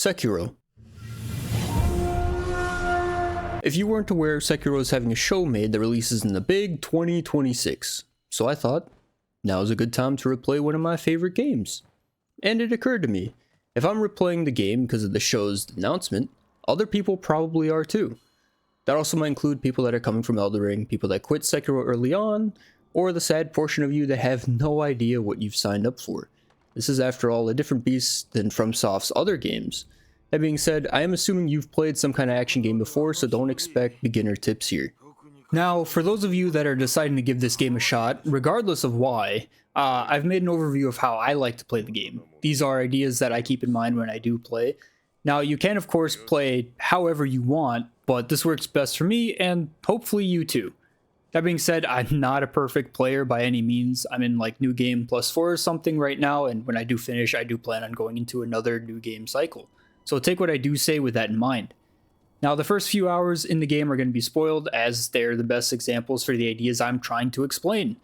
Sekiro. If you weren't aware, Sekiro is having a show made that releases in the big 2026. So I thought, now is a good time to replay one of my favorite games. And it occurred to me, if I'm replaying the game because of the show's announcement, other people probably are too. That also might include people that are coming from Elden Ring, people that quit Sekiro early on, or the sad portion of you that have no idea what you've signed up for. This is, after all, a different beast than FromSoft's other games. That being said, I am assuming you've played some kind of action game before, so don't expect beginner tips here. Now, for those of you that are deciding to give this game a shot, regardless of why, I've made an overview of how I like to play the game. These are ideas that I keep in mind when I do play. Now, you can of course play however you want, but this works best for me, and hopefully you too. That being said, I'm not a perfect player by any means. I'm in like new game +4 or something right now, and when I do finish, I do plan on going into another new game cycle. So take what I do say with that in mind. Now, the first few hours in the game are going to be spoiled, as they're the best examples for the ideas I'm trying to explain.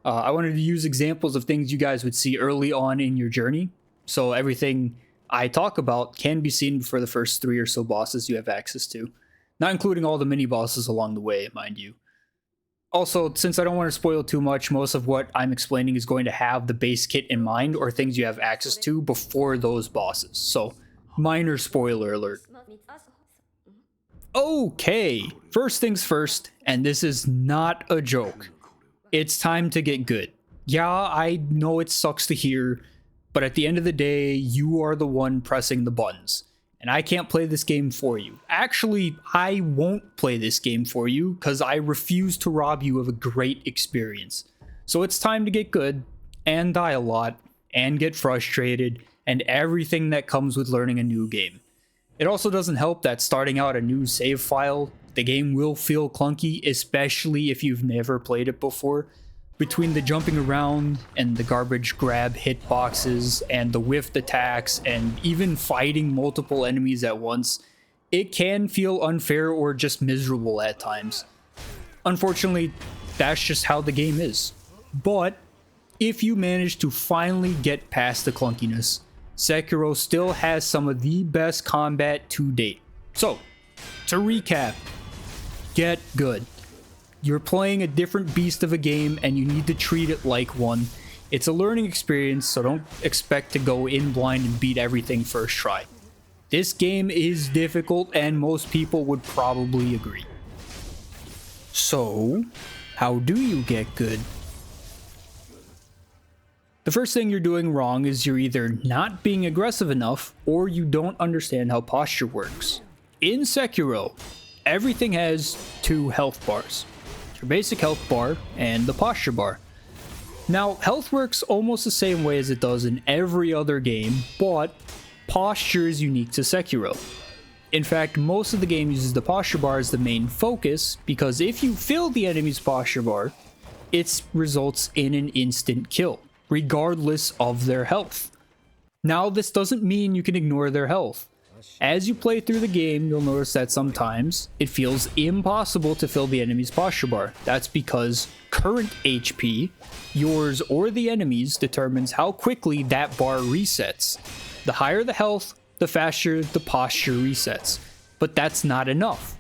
I wanted to use examples of things you guys would see early on in your journey, so everything I talk about can be seen before the first 3 or so bosses you have access to. Not including all the mini bosses along the way, mind you. Also, since I don't want to spoil too much, most of what I'm explaining is going to have the base kit in mind, or things you have access to before those bosses, so minor spoiler alert. Okay, first things first, and this is not a joke. It's time to get good. Yeah, I know it sucks to hear, but at the end of the day, you are the one pressing the buttons. And I can't play this game for you. Actually, I won't play this game for you because I refuse to rob you of a great experience. So it's time to get good, and die a lot, and get frustrated, and everything that comes with learning a new game. It also doesn't help that starting out a new save file, the game will feel clunky, especially if you've never played it before. Between the jumping around and the garbage grab hitboxes and the whiffed attacks and even fighting multiple enemies at once, it can feel unfair or just miserable at times. Unfortunately, that's just how the game is. But if you manage to finally get past the clunkiness, Sekiro still has some of the best combat to date. So, to recap, get good. You're playing a different beast of a game and you need to treat it like one. It's a learning experience, so don't expect to go in blind and beat everything first try. This game is difficult and most people would probably agree. So, how do you get good? The first thing you're doing wrong is you're either not being aggressive enough or you don't understand how posture works. In Sekiro, everything has 2 health bars. Your basic health bar and the posture bar. Now, health works almost the same way as it does in every other game, but posture is unique to Sekiro. In fact, most of the game uses the posture bar as the main focus, because if you fill the enemy's posture bar, it results in an instant kill, regardless of their health. Now, this doesn't mean you can ignore their health. As you play through the game, you'll notice that sometimes it feels impossible to fill the enemy's posture bar. That's because current HP, yours or the enemy's, determines how quickly that bar resets. The higher the health, the faster the posture resets. But that's not enough.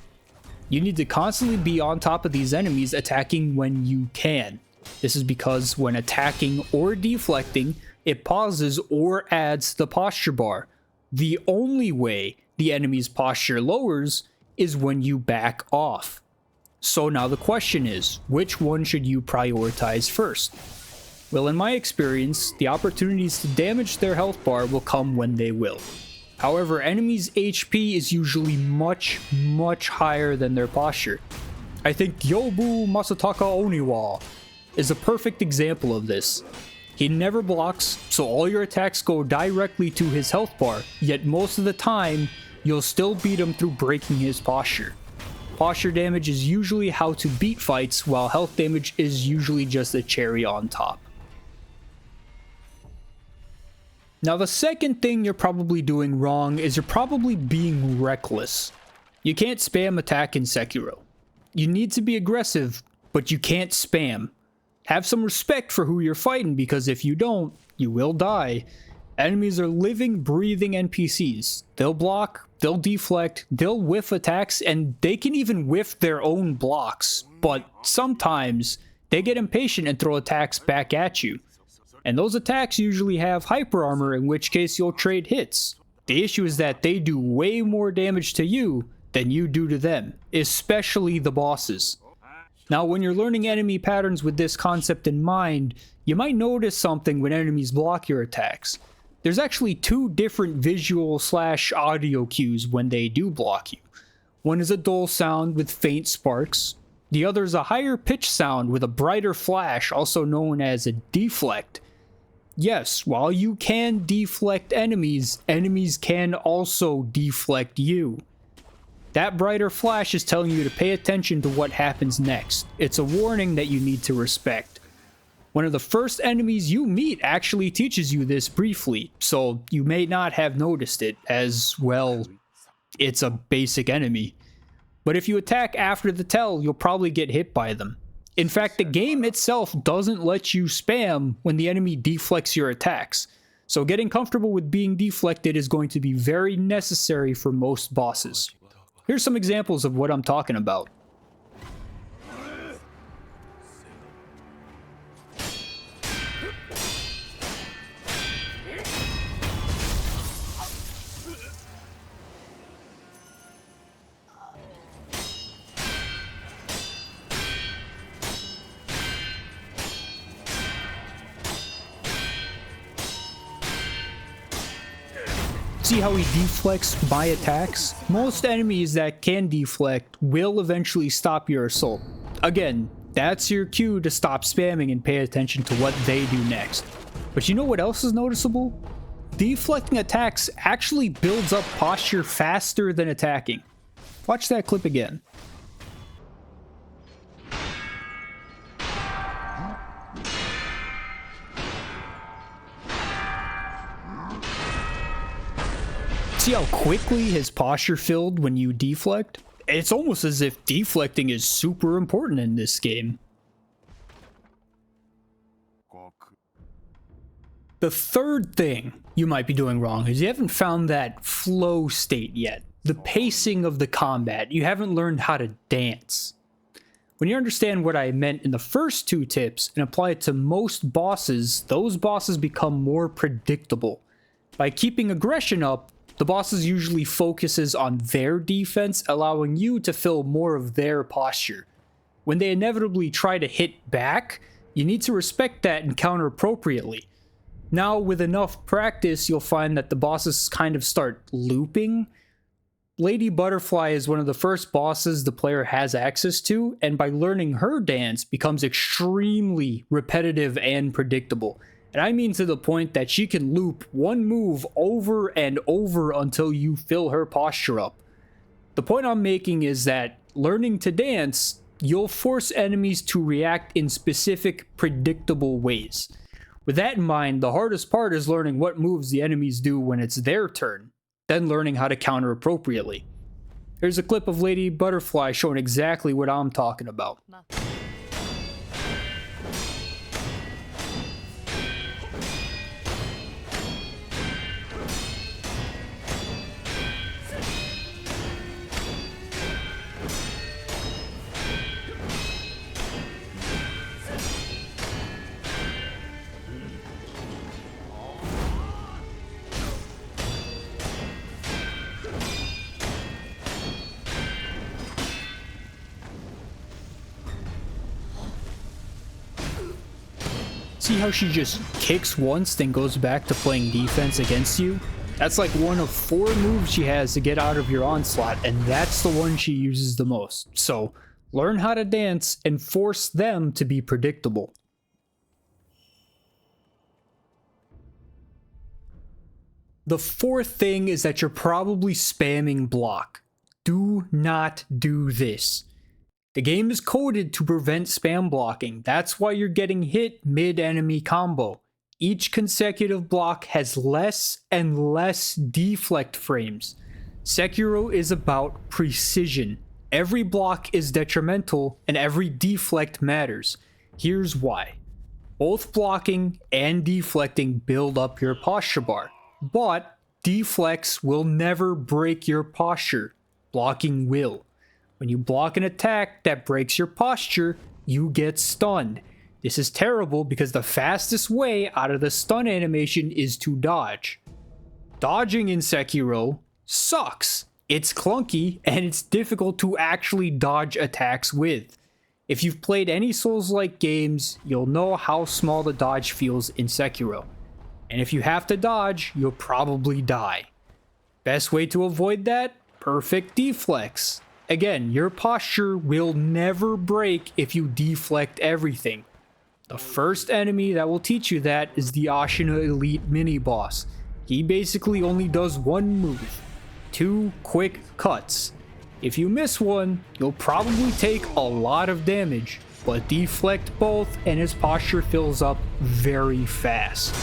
You need to constantly be on top of these enemies, attacking when you can. This is because when attacking or deflecting, it pauses or adds the posture bar. The only way the enemy's posture lowers is when you back off. So now the question is, which one should you prioritize first? Well, in my experience, the opportunities to damage their health bar will come when they will. However, enemies' HP is usually much higher than their posture. I think Yobu Masataka Oniwa is a perfect example of this. He never blocks, so all your attacks go directly to his health bar, yet most of the time, you'll still beat him through breaking his posture. Posture damage is usually how to beat fights, while health damage is usually just a cherry on top. Now, the second thing you're probably doing wrong is you're probably being reckless. You can't spam attack in Sekiro. You need to be aggressive, but you can't spam. Have some respect for who you're fighting, because if you don't, you will die. Enemies are living, breathing NPCs. They'll block, they'll deflect, they'll whiff attacks, and they can even whiff their own blocks. But sometimes they get impatient and throw attacks back at you. And those attacks usually have hyper armor, in which case you'll trade hits. The issue is that they do way more damage to you than you do to them, especially the bosses. Now, when you're learning enemy patterns with this concept in mind, you might notice something when enemies block your attacks. There's actually two different visual/audio cues when they do block you. One is a dull sound with faint sparks. The other is a higher pitched sound with a brighter flash, also known as a deflect. Yes, while you can deflect enemies, enemies can also deflect you. That brighter flash is telling you to pay attention to what happens next. It's a warning that you need to respect. One of the first enemies you meet actually teaches you this briefly, so you may not have noticed it, as, well, it's a basic enemy. But if you attack after the tell, you'll probably get hit by them. In fact, the game itself doesn't let you spam when the enemy deflects your attacks, so getting comfortable with being deflected is going to be very necessary for most bosses. Here's some examples of what I'm talking about. See how he deflects my attacks? Most enemies that can deflect will eventually stop your assault. Again, that's your cue to stop spamming and pay attention to what they do next. But you know what else is noticeable? Deflecting attacks actually builds up posture faster than attacking. Watch that clip again. See how quickly his posture filled when you deflect? It's almost as if deflecting is super important in this game. The third thing you might be doing wrong is you haven't found that flow state yet. The pacing of the combat. You haven't learned how to dance. When you understand what I meant in the first two tips and apply it to most bosses, those bosses become more predictable. By keeping aggression up, the bosses usually focuses on their defense, allowing you to fill more of their posture. When they inevitably try to hit back, you need to respect that and counter appropriately. Now, with enough practice, you'll find that the bosses kind of start looping. Lady Butterfly is one of the first bosses the player has access to, and by learning her dance, becomes extremely repetitive and predictable. And I mean to the point that she can loop one move over and over until you fill her posture up. The point I'm making is that learning to dance, you'll force enemies to react in specific, predictable ways. With that in mind, the hardest part is learning what moves the enemies do when it's their turn, then learning how to counter appropriately. Here's a clip of Lady Butterfly showing exactly what I'm talking about. See how she just kicks once, then goes back to playing defense against you? That's like one of 4 moves she has to get out of your onslaught, and that's the one she uses the most. So, learn how to dance and force them to be predictable. The fourth thing is that you're probably spamming block. Do not do this. The game is coded to prevent spam blocking. That's why you're getting hit mid-enemy combo. Each consecutive block has less and less deflect frames. Sekiro is about precision. Every block is detrimental and every deflect matters. Here's why. Both blocking and deflecting build up your posture bar, but deflects will never break your posture. Blocking will. When you block an attack that breaks your posture, you get stunned. This is terrible because the fastest way out of the stun animation is to dodge. Dodging in Sekiro sucks. It's clunky and it's difficult to actually dodge attacks with. If you've played any Souls-like games, you'll know how small the dodge feels in Sekiro. And if you have to dodge, you'll probably die. Best way to avoid that? Perfect deflects. Again, your posture will never break if you deflect everything. The first enemy that will teach you that is the Ashina Elite mini-boss. He basically only does one move. 2 quick cuts. If you miss one, you'll probably take a lot of damage, but deflect both and his posture fills up very fast.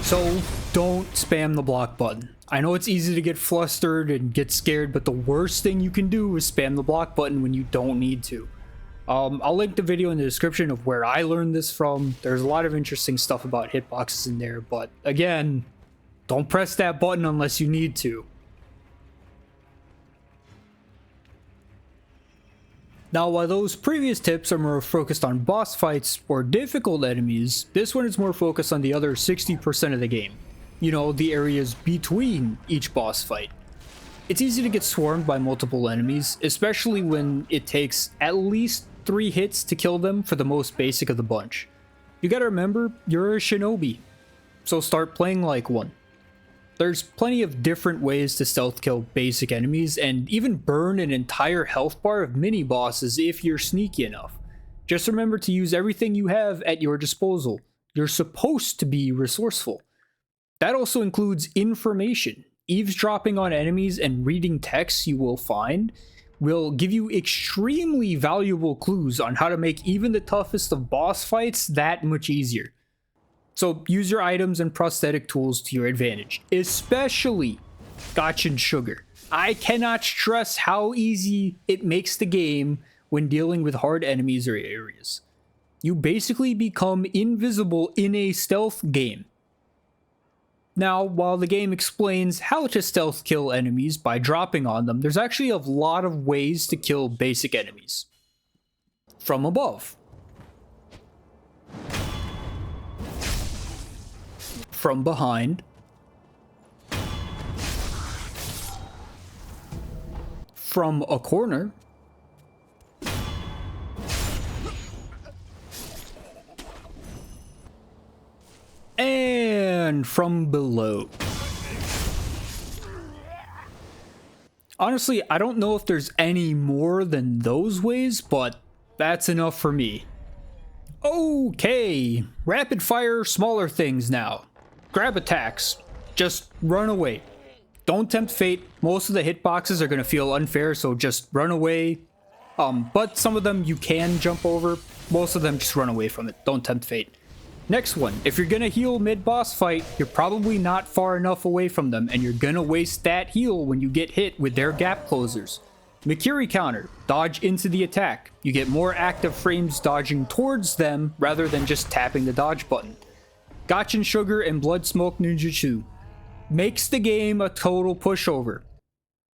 So don't spam the block button. I know it's easy to get flustered and get scared, but the worst thing you can do is spam the block button when you don't need to. I'll link the video in the description of where I learned this from. There's a lot of interesting stuff about hitboxes in there, but again, don't press that button unless you need to. Now, while those previous tips are more focused on boss fights or difficult enemies, this one is more focused on the other 60% of the game. You know, the areas between each boss fight. It's easy to get swarmed by multiple enemies, especially when it takes at least 3 hits to kill them for the most basic of the bunch. You gotta remember, you're a Shinobi, so start playing like one. There's plenty of different ways to stealth kill basic enemies and even burn an entire health bar of mini bosses if you're sneaky enough. Just remember to use everything you have at your disposal. You're supposed to be resourceful. That also includes information. Eavesdropping on enemies and reading texts you will find will give you extremely valuable clues on how to make even the toughest of boss fights that much easier. So use your items and prosthetic tools to your advantage, especially Gotcha Sugar. I cannot stress how easy it makes the game when dealing with hard enemies or areas. You basically become invisible in a stealth game. Now, while the game explains how to stealth kill enemies by dropping on them, there's actually a lot of ways to kill basic enemies. From above. From behind. From a corner. And from below. Honestly, I don't know if there's any more than those ways, but that's enough for me. Okay, rapid fire smaller things now. Grab attacks. Just run away. Don't tempt fate. Most of the hitboxes are going to feel unfair, so just run away. But some of them you can jump over. Most of them just run away from it. Don't tempt fate. Next one, if you're gonna heal mid-boss fight, you're probably not far enough away from them, and you're gonna waste that heal when you get hit with their gap closers. Mikiri counter, dodge into the attack. You get more active frames dodging towards them rather than just tapping the dodge button. Gotcha Sugar and Blood Smoke Ninjutsu makes the game a total pushover.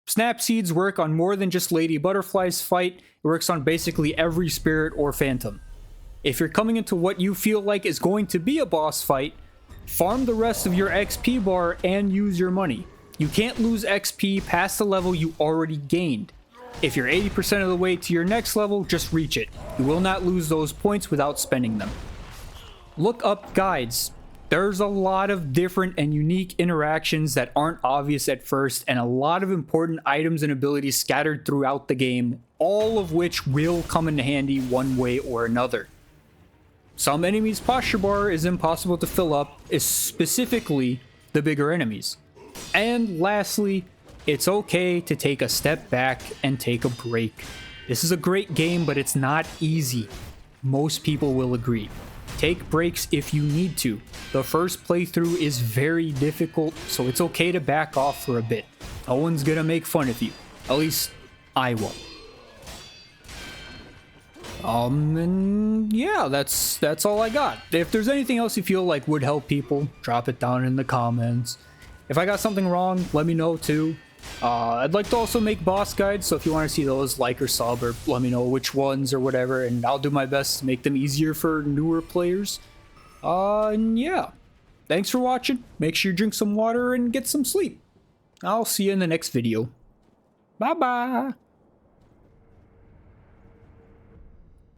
Snap Seeds work on more than just Lady Butterfly's fight, it works on basically every spirit or phantom. If you're coming into what you feel like is going to be a boss fight, farm the rest of your XP bar and use your money. You can't lose XP past the level you already gained. If you're 80% of the way to your next level, just reach it. You will not lose those points without spending them. Look up guides. There's a lot of different and unique interactions that aren't obvious at first, and a lot of important items and abilities scattered throughout the game, all of which will come in handy one way or another. Some enemies' posture bar is impossible to fill up, specifically the bigger enemies. And lastly, it's okay to take a step back and take a break. This is a great game, but it's not easy. Most people will agree. Take breaks if you need to. The first playthrough is very difficult, so it's okay to back off for a bit. No one's gonna make fun of you. At least, I won't. And yeah, that's all I got. If there's anything else you feel like would help people, drop it down in the comments. If I got something wrong, let me know too. I'd like to also make boss guides, so if you want to see those, like or sub, or let me know which ones or whatever, and I'll do my best to make them easier for newer players. And yeah, thanks for watching. Make sure you drink some water and get some sleep. I'll see you in the next video. Bye bye.